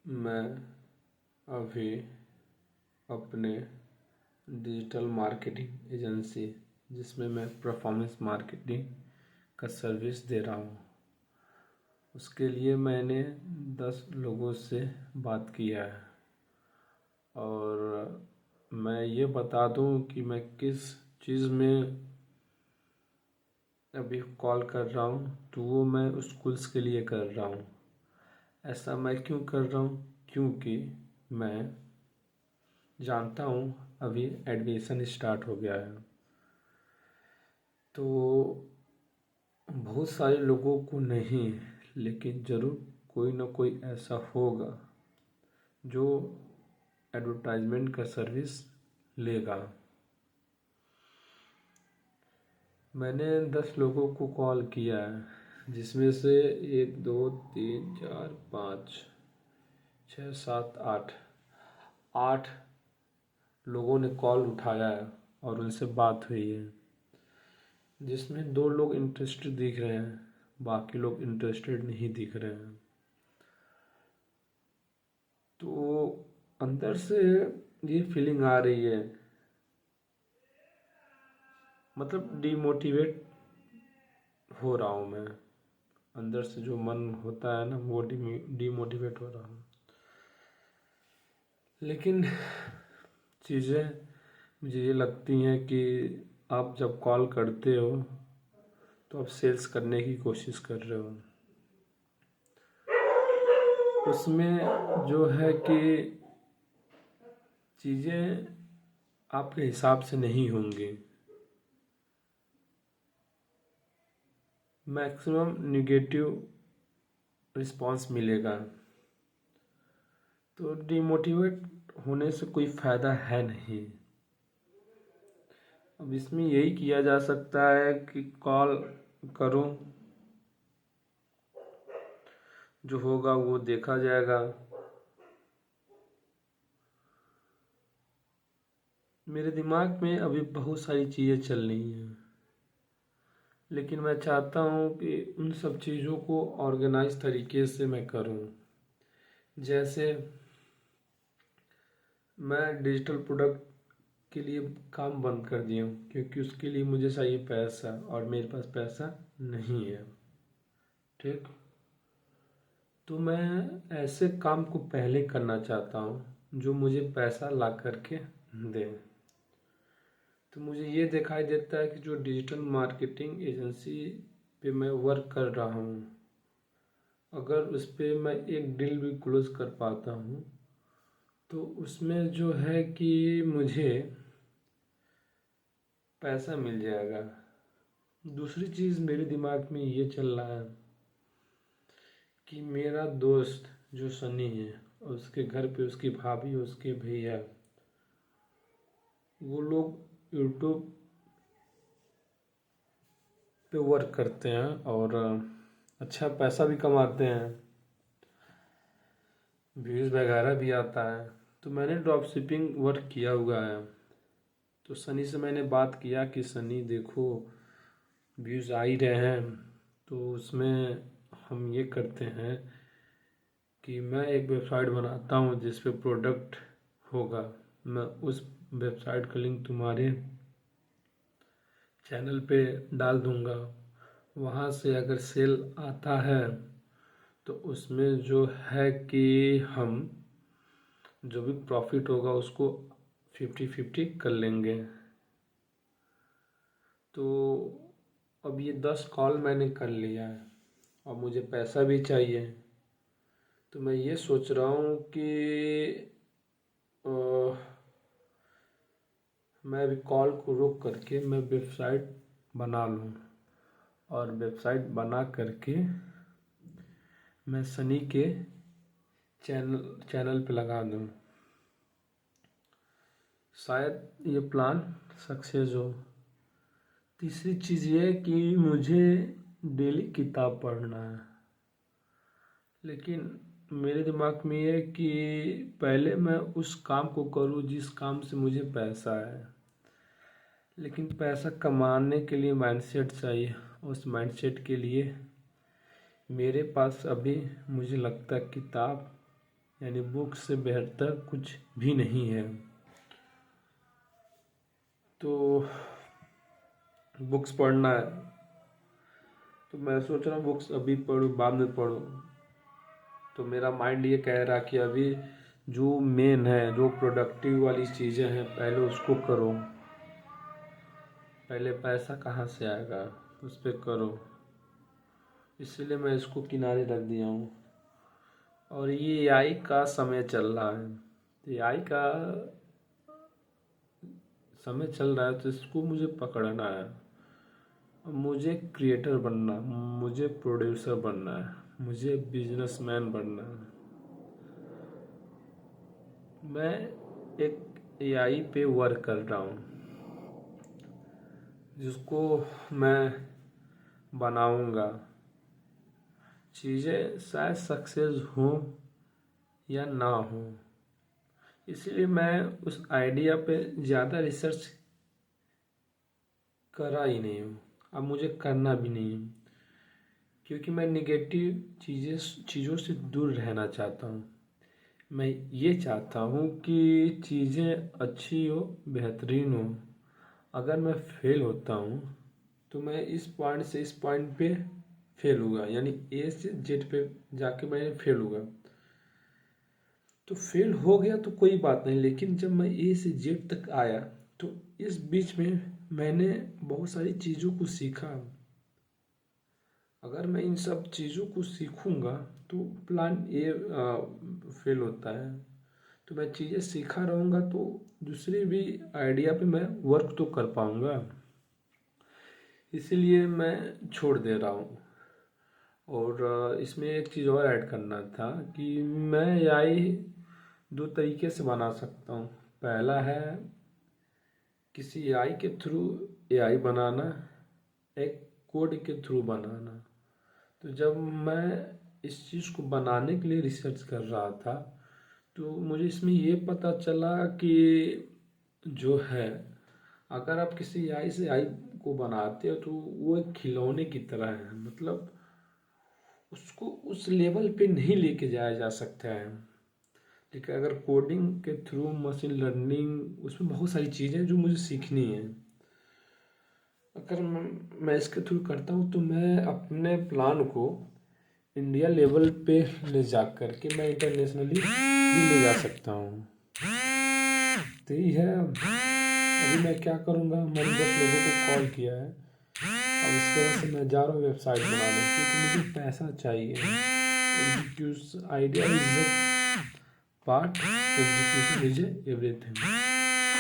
मैं अभी अपने डिजिटल मार्केटिंग एजेंसी जिसमें मैं परफॉर्मेंस मार्केटिंग का सर्विस दे रहा हूँ, उसके लिए मैंने 10 लोगों से बात किया है। और मैं ये बता दूँ कि मैं किस चीज़ में अभी कॉल कर रहा हूँ, तो वो मैं स्कूल्स के लिए कर रहा हूँ। ऐसा मैं क्यों कर रहा हूँ? क्योंकि मैं जानता हूँ अभी एडमिशन स्टार्ट हो गया है, तो बहुत सारे लोगों को नहीं, लेकिन ज़रूर कोई ना कोई ऐसा होगा जो एडवर्टाइजमेंट का सर्विस लेगा। मैंने 10 लोगों को कॉल किया है, जिसमें से 1 2 3 4 5 6 7 8 लोगों ने कॉल उठाया है और उनसे बात हुई है, जिसमें 2 लोग इंटरेस्टेड दिख रहे हैं, बाकी लोग इंटरेस्टेड नहीं दिख रहे हैं। तो अंदर से ये फीलिंग आ रही है, मतलब डिमोटिवेट हो रहा हूँ मैं। अंदर से जो मन होता है ना, वो डिमोटिवेट हो रहा हूँ। लेकिन चीज़ें मुझे ये लगती हैं कि आप जब कॉल करते हो तो आप सेल्स करने की कोशिश कर रहे हो। उसमें जो है कि चीज़ें आपके हिसाब से नहीं होंगी, मैक्सिमम निगेटिव रिस्पांस मिलेगा। तो डिमोटिवेट होने से कोई फ़ायदा है नहीं। अब इसमें यही किया जा सकता है कि कॉल करो, जो होगा वो देखा जाएगा। मेरे दिमाग में अभी बहुत सारी चीज़ें चल रही हैं, लेकिन मैं चाहता हूँ कि उन सब चीज़ों को ऑर्गेनाइज तरीके से मैं करूँ। जैसे मैं डिजिटल प्रोडक्ट के लिए काम बंद कर दिया हूँ, क्योंकि उसके लिए मुझे चाहिए पैसा और मेरे पास पैसा नहीं है। ठीक, तो मैं ऐसे काम को पहले करना चाहता हूँ जो मुझे पैसा ला करके दे। तो मुझे ये दिखाई देता है कि जो डिजिटल मार्केटिंग एजेंसी पे मैं वर्क कर रहा हूँ, अगर उस पर मैं एक डील भी क्लोज कर पाता हूँ तो उसमें जो है कि मुझे पैसा मिल जाएगा। दूसरी चीज़ मेरे दिमाग में ये चल रहा है कि मेरा दोस्त जो सनी है, उसके घर पे उसकी भाभी, उसके भैया, वो लोग यूट्यूब पे वर्क करते हैं और अच्छा पैसा भी कमाते हैं, व्यूज़ वगैरह भी आता है। तो मैंने ड्रॉप शिपिंग वर्क किया हुआ है, तो सनी से मैंने बात किया कि सनी देखो, व्यूज़ आ ही रहे हैं, तो उसमें हम ये करते हैं कि मैं एक वेबसाइट बनाता हूँ जिस पे प्रोडक्ट होगा। मैं उस वेबसाइट का लिंक तुम्हारे चैनल पे डाल दूँगा। वहाँ से अगर सेल आता है तो उसमें जो है कि हम जो भी प्रॉफिट होगा उसको 50-50 कर लेंगे। तो अब ये 10 कॉल मैंने कर लिया है और मुझे पैसा भी चाहिए। तो मैं ये सोच रहा हूँ कि अ, मैं अभी कॉल को रोक करके मैं वेबसाइट बना लूँ और वेबसाइट बना करके मैं सनी के चैनल पे लगा दूँ। शायद ये प्लान सक्सेस हो। तीसरी चीज़ ये है कि मुझे डेली किताब पढ़ना है, लेकिन मेरे दिमाग में ये है कि पहले मैं उस काम को करूँ जिस काम से मुझे पैसा है। लेकिन पैसा कमाने के लिए माइंडसेट चाहिए, उस माइंडसेट के लिए मेरे पास अभी मुझे लगता है किताब यानी बुक से बेहतर कुछ भी नहीं है। तो बुक्स पढ़ना है तो मैं सोच रहा हूँ बुक्स अभी पढूं बाद में पढूं। तो मेरा माइंड ये कह रहा कि अभी जो मेन है, जो प्रोडक्टिव वाली चीज़ें हैं, पहले उसको करो। पहले पैसा कहाँ से आएगा उस पर करो। इसलिए मैं इसको किनारे रख दिया हूँ। और ये एआई का समय चल रहा है, एआई का समय चल रहा है तो इसको मुझे पकड़ना है। मुझे क्रिएटर बनना, मुझे प्रोड्यूसर बनना है, मुझे बिजनेसमैन बनना है। मैं एक एआई पे वर्क कर रहा हूँ जिसको मैं बनाऊंगा। चीज़ें शायद सक्सेस हो या ना हो, इसलिए मैं उस आइडिया पे ज़्यादा रिसर्च करा ही नहीं हूँ। अब मुझे करना भी नहीं है क्योंकि मैं निगेटिव चीज़ों से दूर रहना चाहता हूँ। मैं ये चाहता हूँ कि चीज़ें अच्छी हो, बेहतरीन हो। अगर मैं फेल होता हूँ तो मैं इस पॉइंट से इस पॉइंट पे फेल हुआ, यानी ए से जेड पे जाके मैं फेल हुआ। तो फेल हो गया तो कोई बात नहीं, लेकिन जब मैं ए से जेड तक आया तो इस बीच में मैंने बहुत सारी चीज़ों को सीखा। अगर मैं इन सब चीज़ों को सीखूंगा तो प्लान ए फेल होता है, तो मैं चीज़ें सीखा रहूँगा तो दूसरी भी आइडिया पे मैं वर्क तो कर पाऊँगा। इसीलिए मैं छोड़ दे रहा हूँ। और इसमें एक चीज़ और ऐड करना था कि मैं एआई दो तरीके से बना सकता हूँ। पहला है किसी एआई के थ्रू एआई बनाना, एक कोड के थ्रू बनाना। तो जब मैं इस चीज़ को बनाने के लिए रिसर्च कर रहा था तो मुझे इसमें ये पता चला कि जो है, अगर आप किसी एआई से एआई को बनाते हो तो वो एक खिलौने की तरह है। मतलब उसको उस लेवल पे नहीं लेके जाया जा सकता है। लेकिन अगर कोडिंग के थ्रू, मशीन लर्निंग, उसमें बहुत सारी चीज़ें जो मुझे सीखनी है। अगर मैं इसके थ्रू करता हूँ तो मैं अपने प्लान को इंडिया लेवल पे ले जा कर के मैं इंटरनेशनली भी ले जा सकता हूँ। तो यही है। अभी मैं क्या करूँगा, मैंने 10 लोगों को कॉल किया है। अब इसके बाद से मैं जा रहा हूँ वेबसाइट बनाने, क्योंकि मुझे पैसा चाहिए। Execution idea is the part, execution is everything.